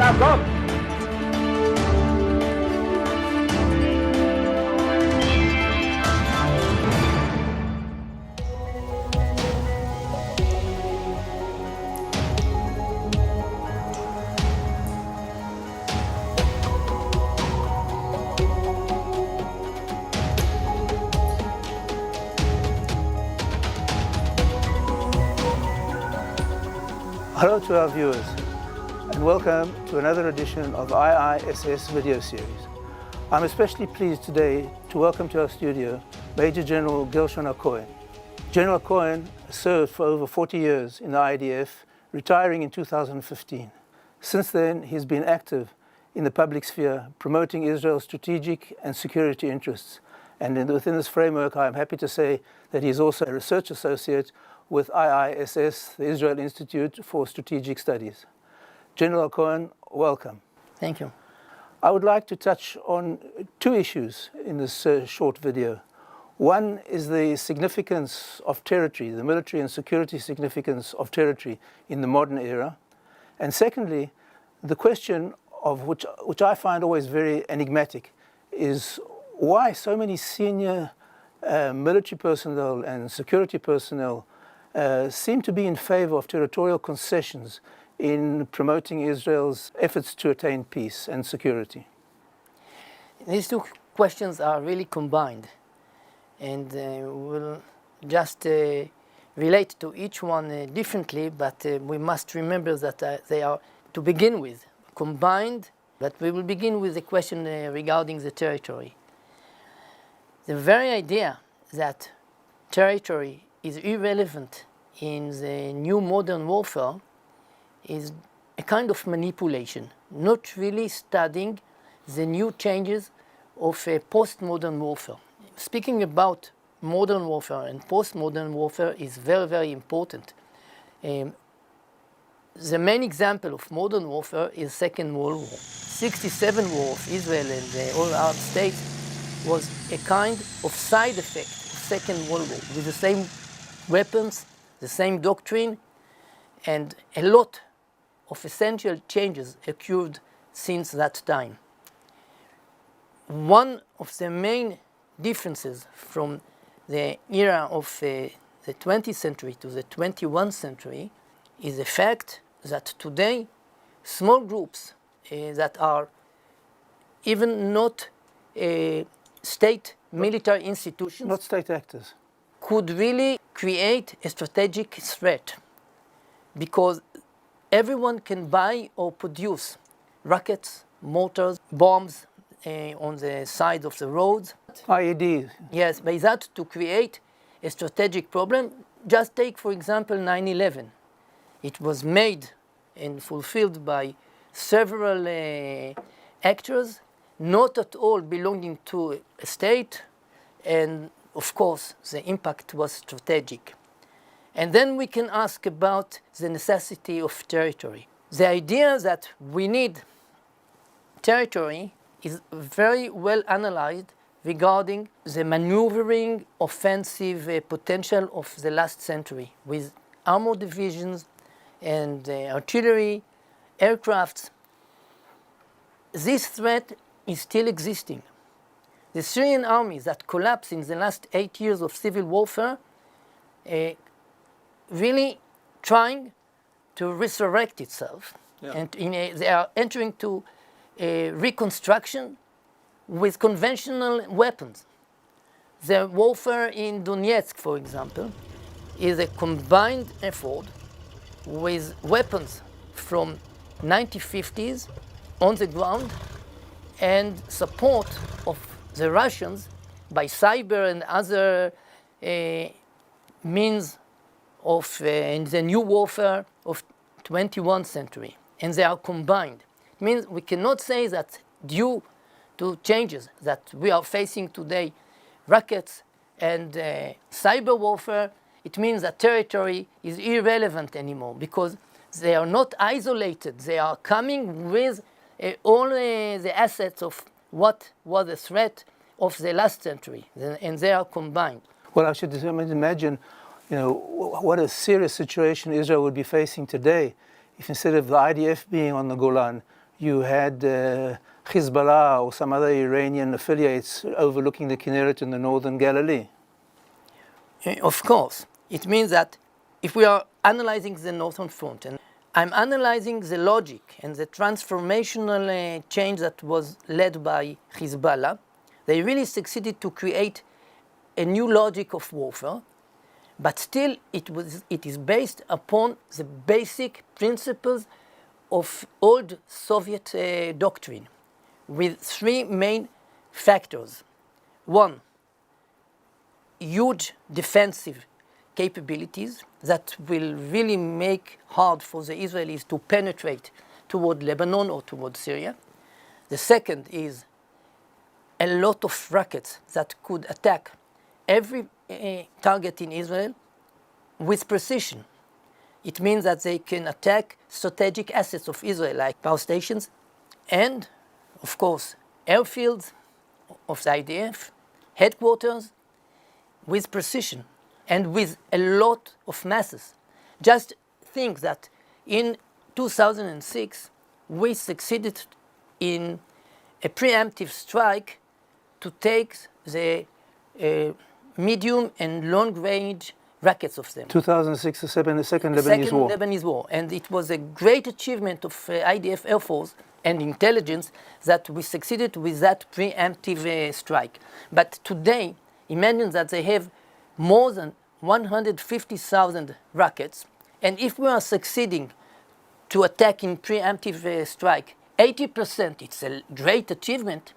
Now go! Hello to our viewers, and welcome to another edition of IISS video series. I'm especially pleased today to welcome to our studio Major General Gershon HaCohen. General HaCohen served for over 40 years in the IDF, retiring in 2015. Since then, he's been active in the public sphere, promoting Israel's strategic and security interests. And within this framework, I'm happy to say that he's also a research associate with IISS, the Israel Institute for Strategic Studies. General HaCohen, welcome. Thank you. I would like to touch on two issues in this short video. One is the significance of territory, the military and security significance of territory in the modern era. And secondly, the question of which I find always very enigmatic is why so many senior military personnel and security personnel seem to be in favor of territorial concessions in promoting Israel's efforts to attain peace and security. These two questions are really combined, and we'll just relate to each one differently, but we must remember that they are, to begin with, combined, but we will begin with the question regarding the territory. The very idea that territory is irrelevant in the new modern warfare is a kind of manipulation, not really studying the new changes of a postmodern warfare. Speaking about modern warfare and postmodern warfare is very, very important. The main example of modern warfare is Second World War. 67 war of Israel and all Arab states was a kind of side effect of Second World War, with the same weapons, the same doctrine, and a lot of essential changes occurred since that time. One of the main differences from the era of the 20th century to the 21st century is the fact that today small groups that are even not state military institutions, Not state actors, could really create a strategic threat, because everyone can buy or produce rockets, mortars, bombs on the sides of the roads. IEDs. Yes, by that to create a strategic problem. Just take, for example, 9/11. It was made and fulfilled by several actors, not at all belonging to a state, and of course the impact was strategic. And then we can ask about the necessity of territory. The idea that we need territory is very well analyzed regarding the maneuvering offensive potential of the last century, with armored divisions and artillery, aircrafts. This threat is still existing. The Syrian army that collapsed in the last 8 years of civil warfare really trying to resurrect itself. Yeah. And they are entering to reconstruction with conventional weapons. The warfare in Donetsk, for example, is a combined effort with weapons from 1950s on the ground and support of the Russians by cyber and other means of in the new warfare of 21st century, and they are combined. It means we cannot say that due to changes that we are facing today, rockets and cyber warfare, it means that territory is irrelevant anymore, because they are not isolated. They are coming with all the assets of what was the threat of the last century, and they are combined. Well, I should imagine, what a serious situation Israel would be facing today if instead of the IDF being on the Golan, you had Hezbollah or some other Iranian affiliates overlooking the Kinneret in the northern Galilee. Of course. It means that if we are analyzing the Northern Front, and I'm analyzing the logic and the transformational change that was led by Hezbollah, they really succeeded to create a new logic of warfare, but still it is based upon the basic principles of old Soviet doctrine, with three main factors. One, huge defensive capabilities that will really make hard for the Israelis to penetrate toward Lebanon or toward Syria. The second is a lot of rockets that could attack every target in Israel with precision. It means that they can attack strategic assets of Israel, like power stations, and, of course, airfields of the IDF, headquarters, with precision and with a lot of masses. Just think that in 2006, we succeeded in a preemptive strike to take the medium and long-range rockets of them. 2006, the Second Lebanese War. Second Lebanese War. And it was a great achievement of IDF Air Force and intelligence that we succeeded with that preemptive strike. But today, imagine that they have more than 150,000 rockets, and if we are succeeding to attack in preemptive strike 80%, it's a great achievement.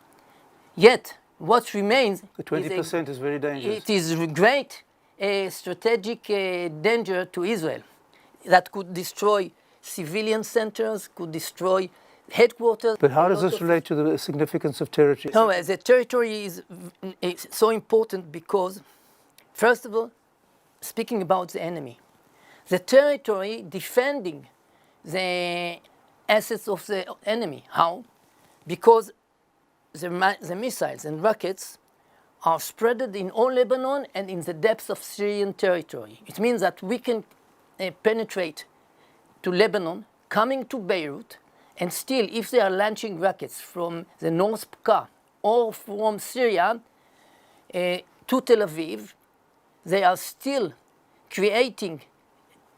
Yet what remains, the 20% is very dangerous. It is great strategic danger to Israel that could destroy civilian centers, could destroy headquarters. But how does this relate to the significance of territory? No, the territory is so important because, first of all, speaking about the enemy, the territory defending the assets of the enemy. How? Because the missiles and rockets are spread in all Lebanon and in the depths of Syrian territory. It means that we can penetrate to Lebanon, coming to Beirut, and still, if they are launching rockets from the North Pka or from Syria to Tel Aviv, they are still creating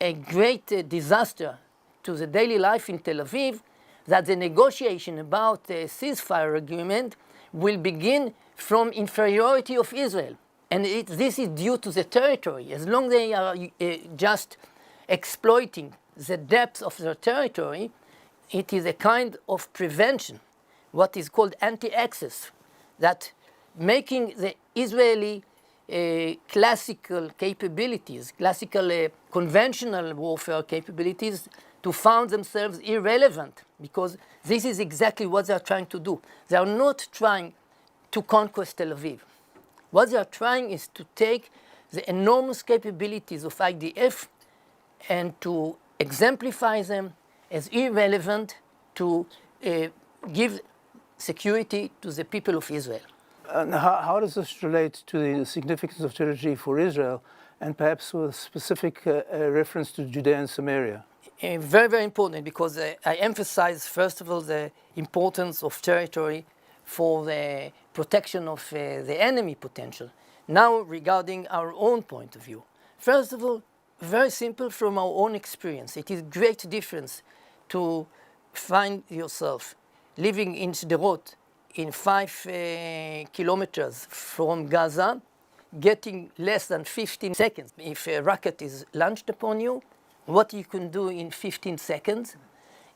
a great disaster to the daily life in Tel Aviv, that the negotiation about a ceasefire agreement will begin from inferiority of Israel. And this is due to the territory. As long as they are just exploiting the depth of their territory, it is a kind of prevention, what is called anti-access, that making the Israeli classical capabilities, classical conventional warfare capabilities, to found themselves irrelevant, because this is exactly what they are trying to do. They are not trying to conquest Tel Aviv. What they are trying is to take the enormous capabilities of IDF and to exemplify them as irrelevant to give security to the people of Israel. How does this relate to the significance of territory for Israel, and perhaps with specific reference to Judea and Samaria? Very, very important, because I emphasize, first of all, the importance of territory for the protection of the enemy potential. Now, regarding our own point of view. First of all, very simple from our own experience. It is great difference to find yourself living in Sderot in 5 kilometers from Gaza, getting less than 15 seconds. If a rocket is launched upon you, what you can do in 15 seconds.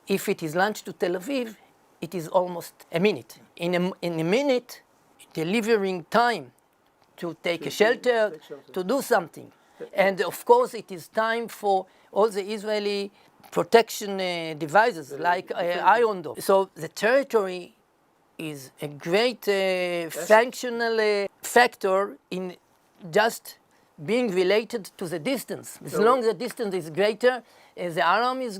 If it is launched to Tel Aviv, it is almost a minute. In a minute, delivering time to take a shelter, to do something. And of course, it is time for all the Israeli protection devices like Iron Dome. So the territory is a great functional factor in just being related to the distance. As long as the distance is greater, the alarm is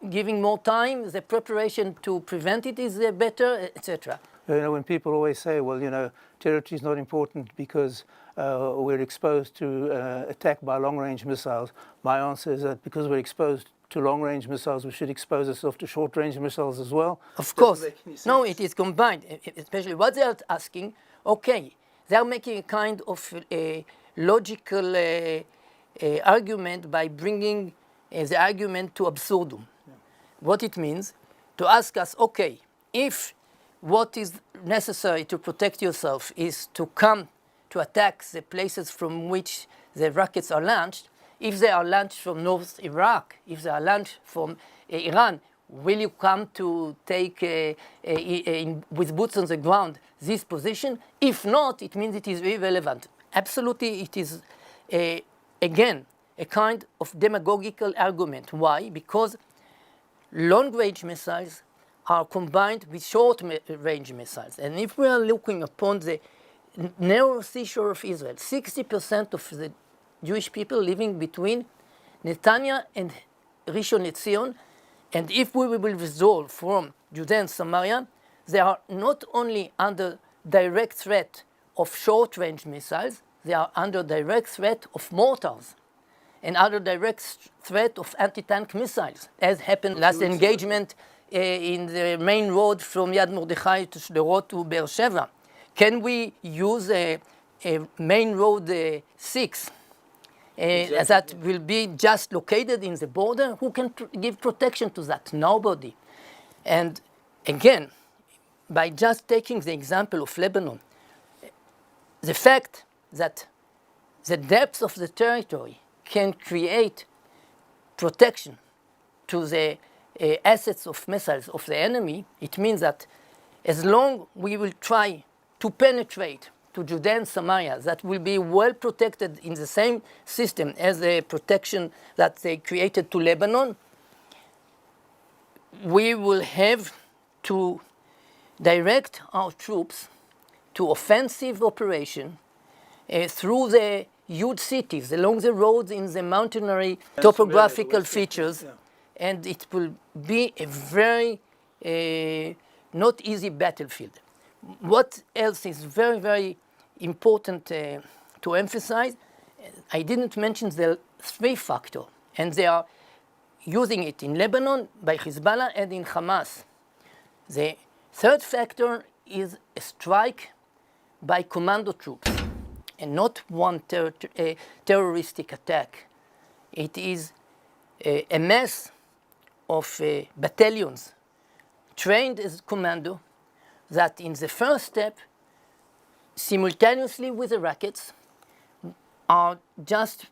giving more time, the preparation to prevent it is better, etc. You know, when people always say, well, you know, territory is not important because we're exposed to attack by long-range missiles, my answer is that because we're exposed to long-range missiles, we should expose ourselves to short-range missiles as well. Of course. No, it is combined, especially what they are asking. Okay, they are making a kind of a logical argument by bringing the argument to absurdum. Yeah. What it means, to ask us, okay, if what is necessary to protect yourself is to come to attack the places from which the rockets are launched, if they are launched from North Iraq, if they are launched from Iran, will you come to take, with boots on the ground, this position? If not, it means it is irrelevant. Absolutely, it is, again, a kind of demagogical argument. Why? Because long-range missiles are combined with short-range missiles. And if we are looking upon the narrow seashore of Israel, 60% of the Jewish people living between Netanya and Rishon LeZion, and if we will withdraw from Judea and Samaria, they are not only under direct threat of short-range missiles, they are under direct threat of mortars and under direct threat of anti-tank missiles, as happened last engagement in the main road from Yad Mordechai to Sderot to Be'er Sheva. Can we use a main road 6 that will be just located in the border? Who can give protection to that? Nobody. And again, by just taking the example of Lebanon, the fact that the depth of the territory can create protection to the assets of missiles of the enemy, it means that as long we will try to penetrate to Judea and Samaria, that will be well protected in the same system as the protection that they created to Lebanon, we will have to direct our troops to offensive operation through the huge cities, along the roads in the mountainary topographical features, and it will be a very not easy battlefield. What else is very, very important to emphasize? I didn't mention the 3 factor, and they are using it in Lebanon by Hezbollah and in Hamas. The 3rd factor is a strike by commando troops, and not one terroristic attack. It is a mass of battalions trained as commando that in the first step, simultaneously with the rockets, are just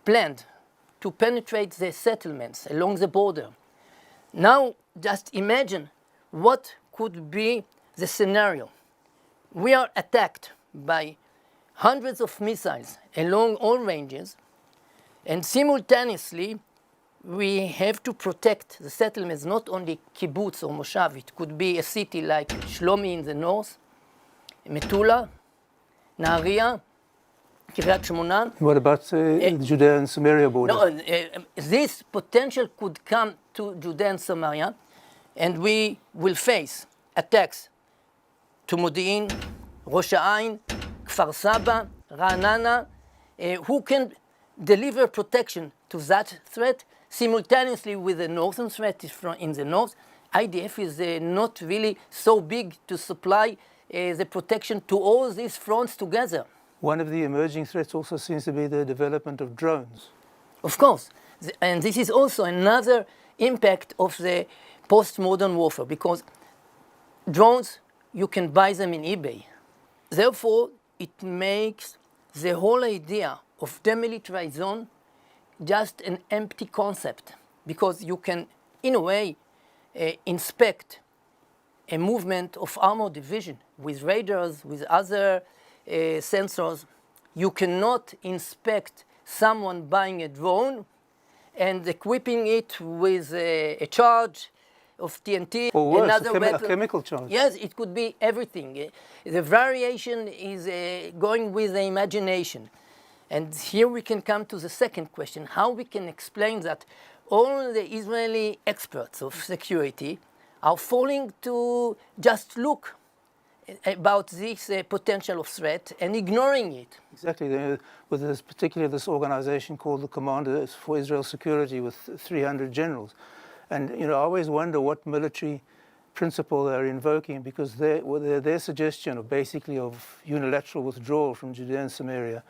planned to penetrate the settlements along the border. Now, just imagine what could be the scenario. We are attacked by hundreds of missiles along all ranges, and simultaneously, we have to protect the settlements, not only kibbutz or moshav. It could be a city like Shlomi in the north, Metula, Nahariya, Kiryat Shmona. What about the Judea and Samaria border? No, this potential could come to Judea and Samaria, and we will face attacks to Modi'in, Rosh Ha'ain, Kfar Saba, Ra'anana, who can deliver protection to that threat simultaneously with the northern threat in the north. IDF is not really so big to supply the protection to all these fronts together. One of the emerging threats also seems to be the development of drones. Of course. And this is also another impact of the postmodern warfare, because drones, you can buy them in eBay. Therefore, it makes the whole idea of demilitarized zone just an empty concept, because you can, in a way, inspect a movement of armored division with radars, with other sensors. You cannot inspect someone buying a drone and equipping it with a charge of TNT. Or worse, another a chemical charge. Yes, it could be everything. The variation is going with the imagination. And here we can come to the second question, how we can explain that all the Israeli experts of security are falling to just look about this potential of threat and ignoring it. Exactly. With this, particularly this organization called the Commanders for Israel's Security with 300 generals. And I always wonder what military principle they're invoking, because their suggestion of unilateral withdrawal from Judea and Samaria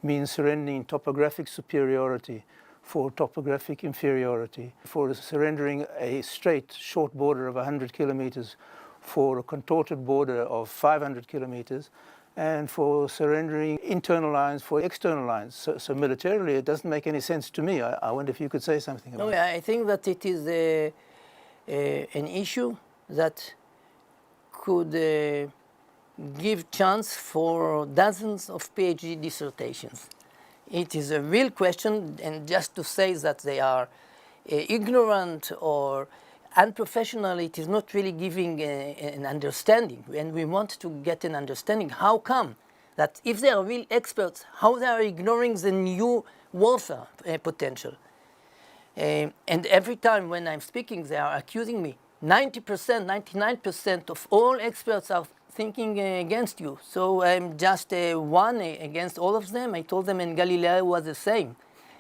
means surrendering topographic superiority for topographic inferiority, for surrendering a straight, short border of 100 kilometers for a contorted border of 500 kilometers, and for surrendering internal lines for external lines. So militarily, it doesn't make any sense to me. I wonder if you could say something about it. No, I think that it is an issue that could give chance for dozens of PhD dissertations. It is a real question, and just to say that they are ignorant or unprofessional, it is not really giving an understanding. And we want to get an understanding. How come that if they are real experts, how they are ignoring the new warfare potential? And every time when I'm speaking, they are accusing me. 90%, 99% of all experts are thinking against you. So I'm just one against all of them. I told them in Galilee was the same.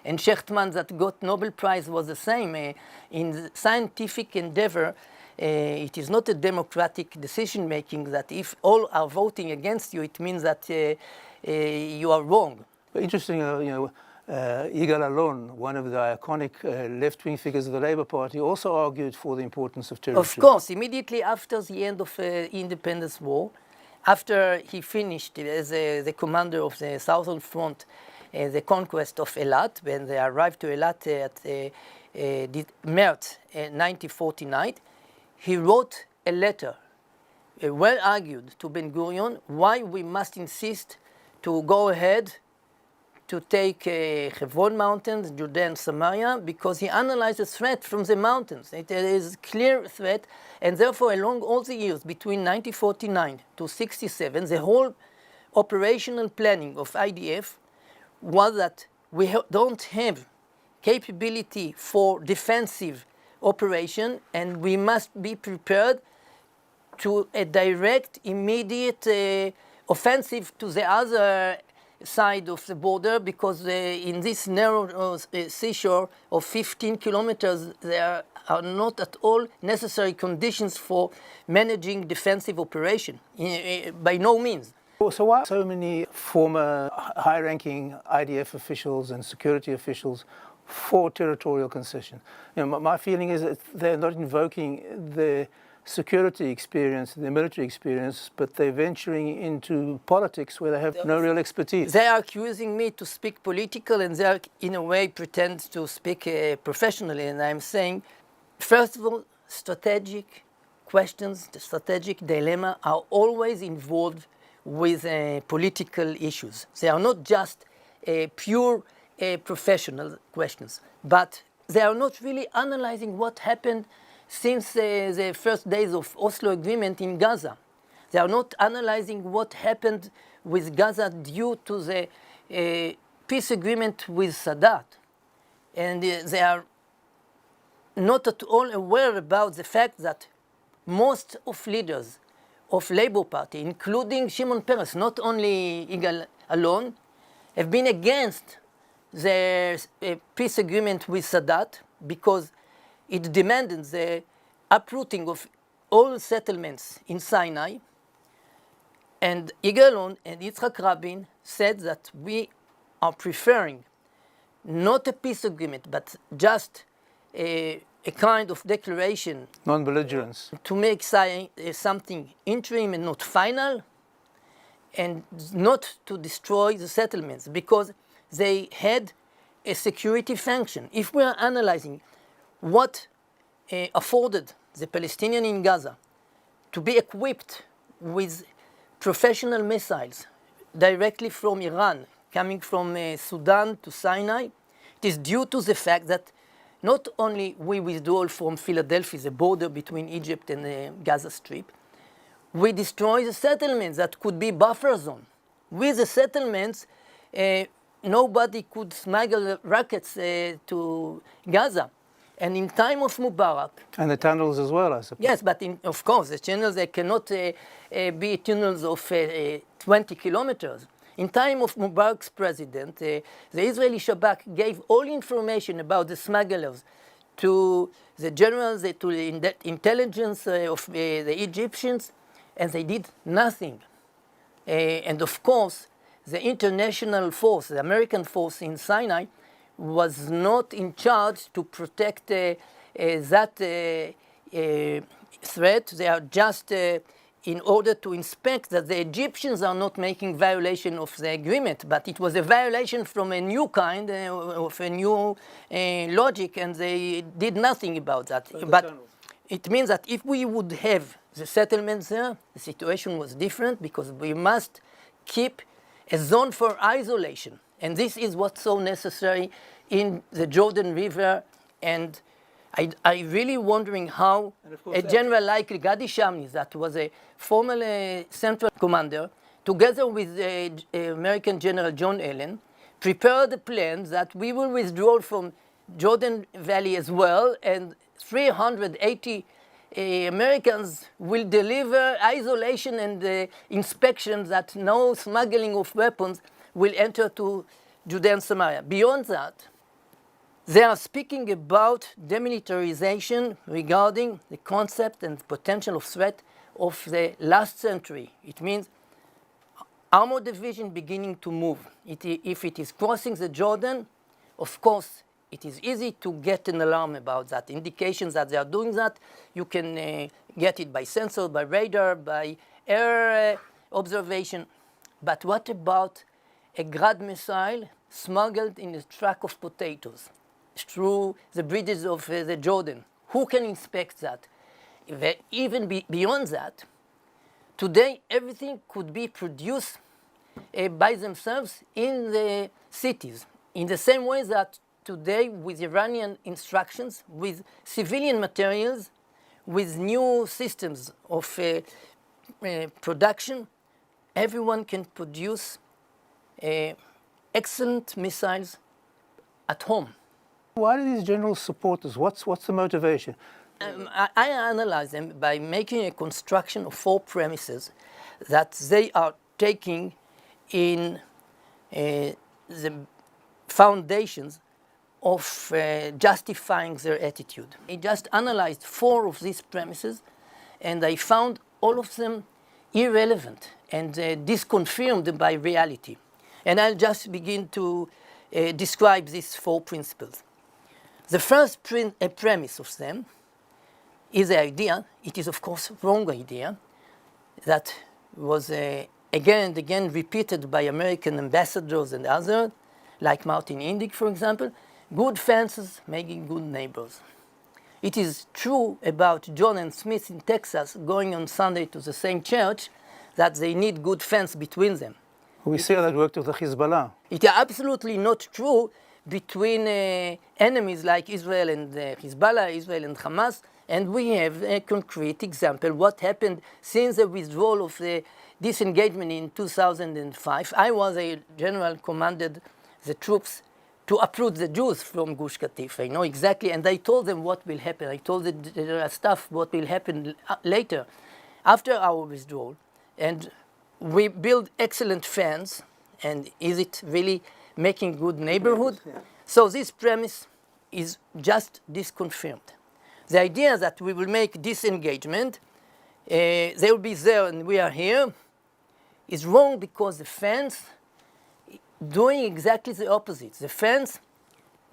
And Sherman that got Nobel Prize was the same. In scientific endeavor, it is not a democratic decision-making that if all are voting against you, it means that you are wrong. Interesting, Yigal Allon, one of the iconic left-wing figures of the Labour Party, also argued for the importance of territory. Of course, immediately after the end of the Independence War, after he finished as the commander of the Southern Front, the conquest of Eilat, when they arrived to Eilat at March 1949, he wrote a letter, well argued to Ben-Gurion, why we must insist to go ahead to take Hebron Mountains, Judea and Samaria, because he analyzed the threat from the mountains. It is a clear threat, and therefore along all the years between 1949 to 67, the whole operational planning of IDF was that we don't have capability for defensive operation, and we must be prepared to a direct, immediate offensive to the other side of the border, because in this narrow seashore of 15 kilometers, there are not at all necessary conditions for managing defensive operation, by no means. So why so many former high-ranking IDF officials and security officials for territorial concession? My feeling is that they're not invoking the security experience, the military experience, but they're venturing into politics where they have no real expertise. They are accusing me to speak political, and they are, in a way, pretend to speak professionally. And I'm saying, first of all, strategic questions, the strategic dilemma are always involved with political issues. They are not just pure professional questions, but they are not really analyzing what happened since the first days of Oslo Agreement in Gaza. They are not analyzing what happened with Gaza due to the peace agreement with Sadat. And they are not at all aware about the fact that most of leaders of Labour Party, including Shimon Peres, not only Yigal Allon, have been against the peace agreement with Sadat because it demanded the uprooting of all settlements in Sinai. And Yigal Allon and Yitzhak Rabin said that we are preferring not a peace agreement, but just a kind of declaration. Non-belligerence. To make something interim and not final, and not to destroy the settlements, because they had a security function. If we are analyzing what afforded the Palestinians in Gaza to be equipped with professional missiles directly from Iran, coming from Sudan to Sinai, it is due to the fact that not only we withdrew from Philadelphia, the border between Egypt and the Gaza Strip, we destroy the settlements that could be buffer zone. With the settlements, nobody could smuggle rockets to Gaza. And in time of Mubarak, And the tunnels as well, I suppose. yes, but of course, the tunnels they cannot be tunnels of 20 kilometers. In time of Mubarak's president, the Israeli Shabak gave all information about the smugglers to the generals, to the intelligence of the Egyptians, and they did nothing. And of course, the international force, the American force in Sinai, was not in charge to protect that threat. They are just in order to inspect that the Egyptians are not making violation of the agreement, but it was a violation from a new kind of a new logic, and they did nothing about that. But it means that if we would have the settlements there, the situation was different, because we must keep a zone for isolation. And this is what's so necessary in the Jordan River. And I really wondering how a general like Gadi Shamni, that was a former central commander, together with American General John Allen, prepared a plan that we will withdraw from Jordan Valley as well, and 380 Americans will deliver isolation and inspection that no smuggling of weapons will enter to Judea and Samaria. Beyond that, they are speaking about demilitarization regarding the concept and potential of threat of the last century. It means armored division beginning to move. If it is crossing the Jordan, of course, it is easy to get an alarm about that. Indications that they are doing that, you can get it by sensor, by radar, by air observation. But what about a Grad missile smuggled in a truck of potatoes through the bridges of the Jordan? Who can inspect that? Even beyond that, today everything could be produced by themselves in the cities, in the same way that today with Iranian instructions, with civilian materials, with new systems of production, everyone can produce excellent missiles at home. Why do these generals support this? What's the motivation? I analyze them by making a construction of 4 premises that they are taking in the foundations of justifying their attitude. I just analyzed 4 of these premises, and I found all of them irrelevant and disconfirmed by reality. And I'll just begin to describe these 4 principles. The first premise of them is the idea, it is of course a wrong idea, that was again and again repeated by American ambassadors and others, like Martin Indyk, for example, good fences making good neighbors. It is true about John and Smith in Texas going on Sunday to the same church that they need good fence between them. We see how that worked with the Hezbollah. It is absolutely not true between enemies like Israel and Hezbollah, Israel and Hamas, and we have a concrete example what happened since the withdrawal of the disengagement in 2005. I was a general commanded the troops to uproot the Jews from Gush Katif. I know exactly, and I told them what will happen. I told the staff what will happen later, after our withdrawal. And we build excellent fence, and is it really making good neighborhood? Yeah. So this premise is just disconfirmed. The idea that we will make disengagement, they will be there and we are here, is wrong, because the fence doing exactly the opposite. The fence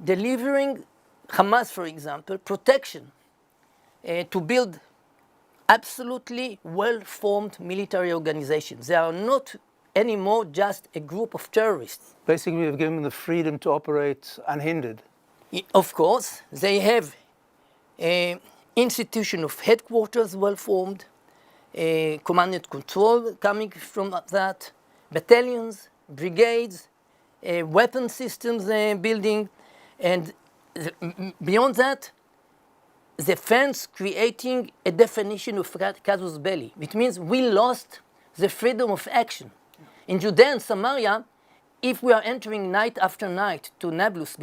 delivering Hamas, for example, protection to build absolutely well-formed military organizations. They are not anymore just a group of terrorists. Basically, we've given them the freedom to operate unhindered. Of course, they have an institution of headquarters well-formed, command and control coming from that, battalions, brigades, weapon systems building, and beyond that, the fence creating a definition of casus belli. It means we lost the freedom of action. In Judea and Samaria, if we are entering night after night to Nablus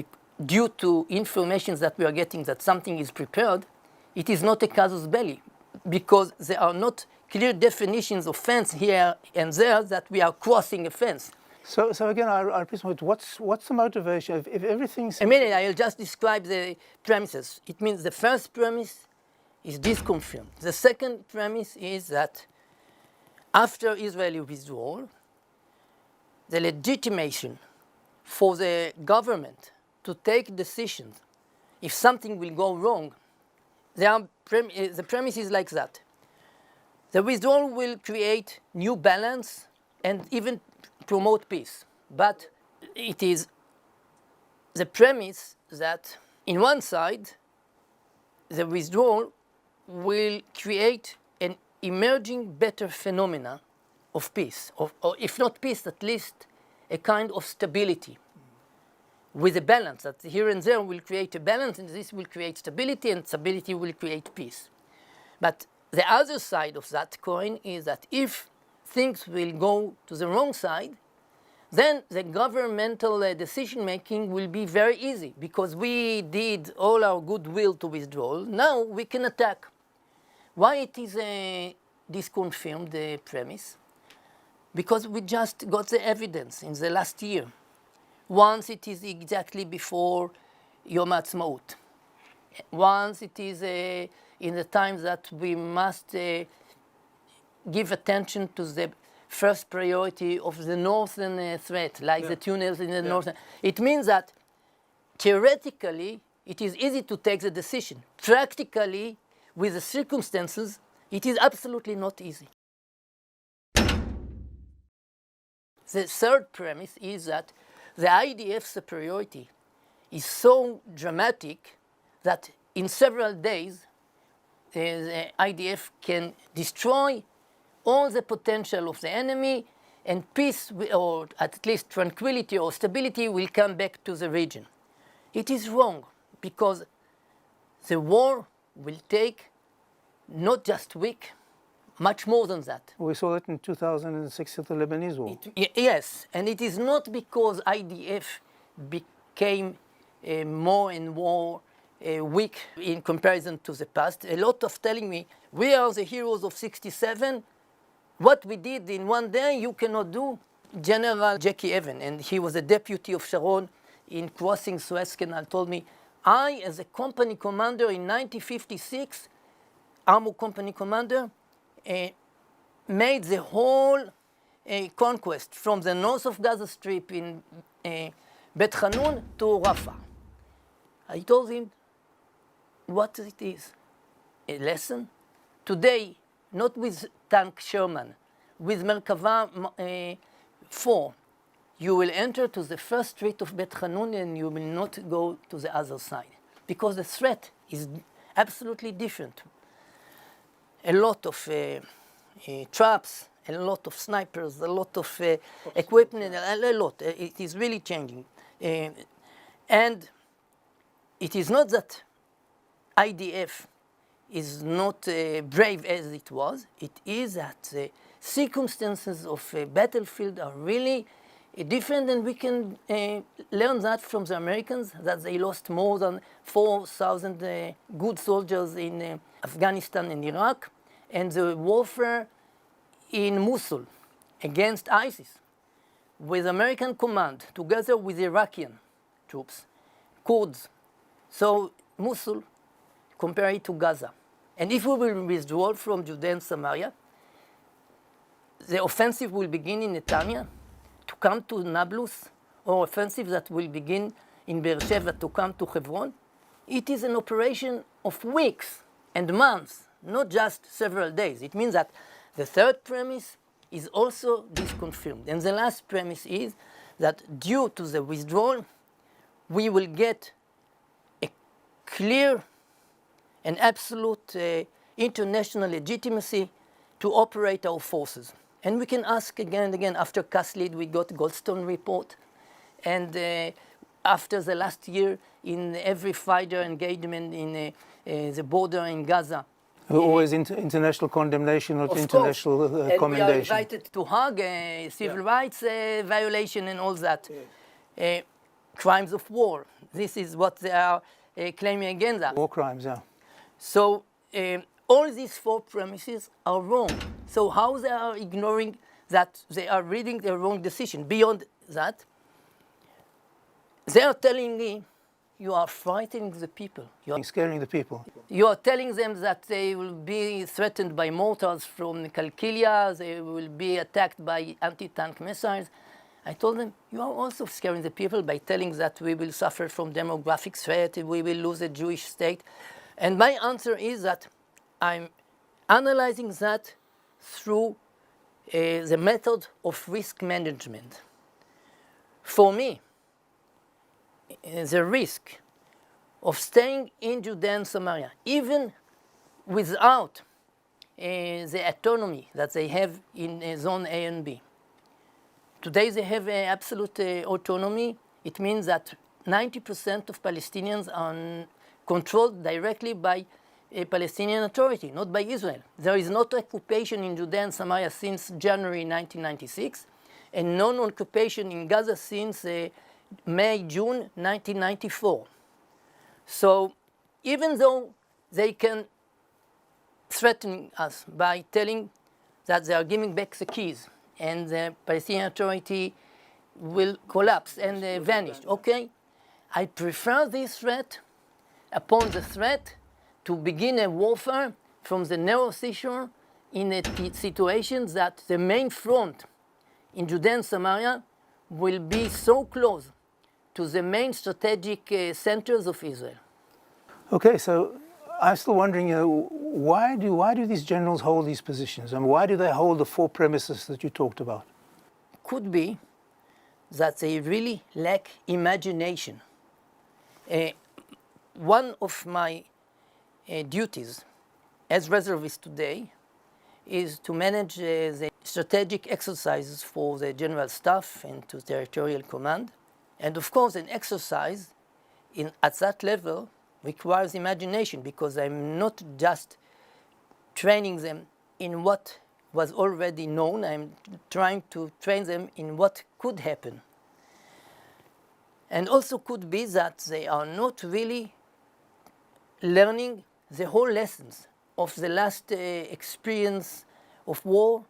due to information that we are getting that something is prepared, it is not a casus belli, because there are not clear definitions of fence here and there that we are crossing a fence. So again, our point, what's the motivation if everything's... A minute, I'll just describe the premises. It means the first premise is disconfirmed. The second premise is that after Israeli withdrawal, the legitimation for the government to take decisions if something will go wrong, the premise is like that. The withdrawal will create new balance and even promote peace. But it is the premise that in one side, the withdrawal will create an emerging better phenomena of peace, or if not peace, at least a kind of stability with a balance, that here and there will create a balance, and this will create stability, and stability will create peace. But the other side of that coin is that if things will go to the wrong side, then the governmental decision-making will be very easy, because we did all our goodwill to withdrawal. Now we can attack. Why it is disconfirmed, the premise? Because we just got the evidence in the last year. Once it is exactly before Yom Ha'atzmaut. Once it is in the time that we must give attention to the first priority of the northern threat, like the tunnels in the northern. It means that theoretically it is easy to take the decision. Practically, with the circumstances, it is absolutely not easy. The third premise is that the IDF superiority is so dramatic that in several days the IDF can destroy all the potential of the enemy, and peace, or at least tranquility or stability, will come back to the region. It is wrong, because the war will take not just weeks, much more than that. We saw it in 2006 at the Lebanese war. Yes, and it is not because IDF became more and more weak in comparison to the past. A lot of telling me, we are the heroes of 67. What we did in one day, you cannot do. General Jackie Evan, and he was a deputy of Sharon in crossing Suez Canal, told me, I, as a company commander in 1956, Armored Company commander, made the whole conquest from the north of Gaza Strip in Bet Hanun to Rafah. I told him what it is, a lesson. Today, not with tank Sherman, with Merkava 4, you will enter to the first street of Bet Hanun and you will not go to the other side, because the threat is absolutely different. A lot of traps, a lot of snipers, a lot of equipment, a lot. It is really changing. And it is not that IDF is not brave as it was. It is that the circumstances of a battlefield are really different, and we can learn that from the Americans, that they lost more than 4,000 good soldiers in Afghanistan and Iraq, and the warfare in Mosul against ISIS, with American command, together with Iraqi troops, Kurds. So Mosul, compare it to Gaza. And if we will withdraw from Judea and Samaria, the offensive will begin in Netanya to come to Nablus, or offensive that will begin in Beersheba to come to Hebron. It is an operation of weeks and months, not just several days. It means that the third premise is also disconfirmed. And the last premise is that due to the withdrawal, we will get a clear and absolute international legitimacy to operate our forces. And we can ask again and again. After Kaslid, we got Goldstone report. And after the last year, in every fighter engagement in the border in Gaza, always international condemnation, not international commendation. And we are invited to Hague, civil rights violation and all that. crimes of war. This is what they are claiming against us. War crimes, yeah. So all these four premises are wrong. So how they are ignoring that they are reading the wrong decision? Beyond that, they are telling me, you are frightening the people. You are Scaring the people. You are telling them that they will be threatened by mortars from Kalkilia, they will be attacked by anti-tank missiles. I told them, you are also scaring the people by telling that we will suffer from demographic threat, we will lose a Jewish state. And my answer is that I'm analyzing that through the method of risk management. For me, the risk of staying in Judea and Samaria, even without the autonomy that they have in Zone A and B. Today they have absolute autonomy. It means that 90% of Palestinians are controlled directly by a Palestinian Authority, not by Israel. There is not occupation in Judea and Samaria since January 1996, and non-occupation in Gaza since May, June 1994. So even though they can threaten us by telling that they are giving back the keys and the Palestinian Authority will collapse and vanish, okay, I prefer this threat upon the threat to begin a warfare from the narrow seashore in a situation that the main front in Judea and Samaria will be so close to the main strategic centers of Israel. Okay, so I'm still wondering, why do these generals hold these positions? And why do they hold the four premises that you talked about? Could be that they really lack imagination. One of my duties as reservist today is to manage the strategic exercises for the General Staff and to Territorial Command. And of course, an exercise at that level requires imagination, because I'm not just training them in what was already known, I'm trying to train them in what could happen. And also could be that they are not really learning the whole lessons of the last experience of war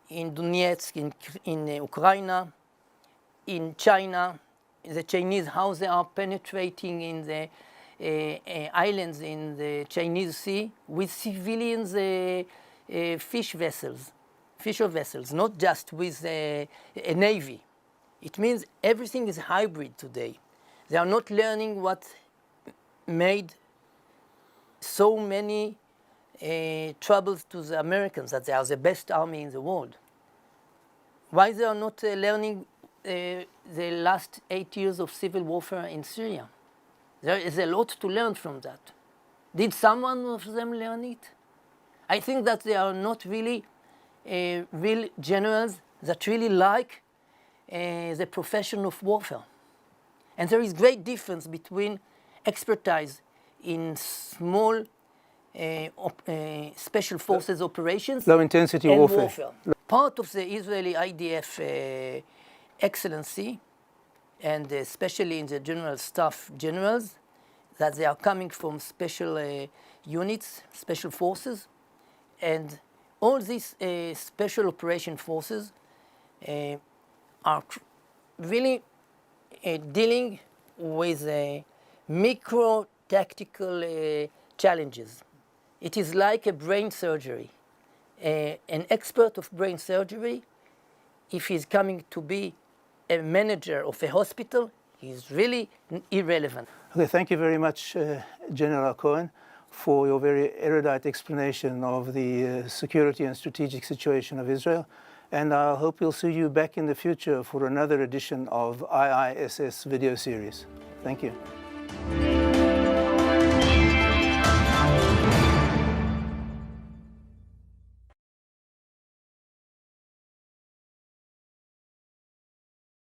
in Donetsk, in Ukraine, in China, the Chinese, how they are penetrating in the islands in the Chinese Sea with civilians fisher vessels, not just with a navy. It means everything is hybrid today. They are not learning what made so many troubles to the Americans, that they are the best army in the world. Why they are not learning the last 8 years of civil warfare in Syria? There is a lot to learn from that. Did someone of them learn it? I think that they are not really real generals that really like the profession of warfare. And there is great difference between expertise in small special forces operations, low intensity and warfare. Part of the Israeli IDF excellency, and especially in the General Staff generals, that they are coming from special units, special forces, and all these special operation forces are really dealing with micro tactical challenges. It is like a brain surgery. An expert of brain surgery, if he's coming to be a manager of a hospital, he's really irrelevant. Okay, thank you very much, General HaCohen, for your very erudite explanation of the security and strategic situation of Israel. And I hope we'll see you back in the future for another edition of IISS video series. Thank you.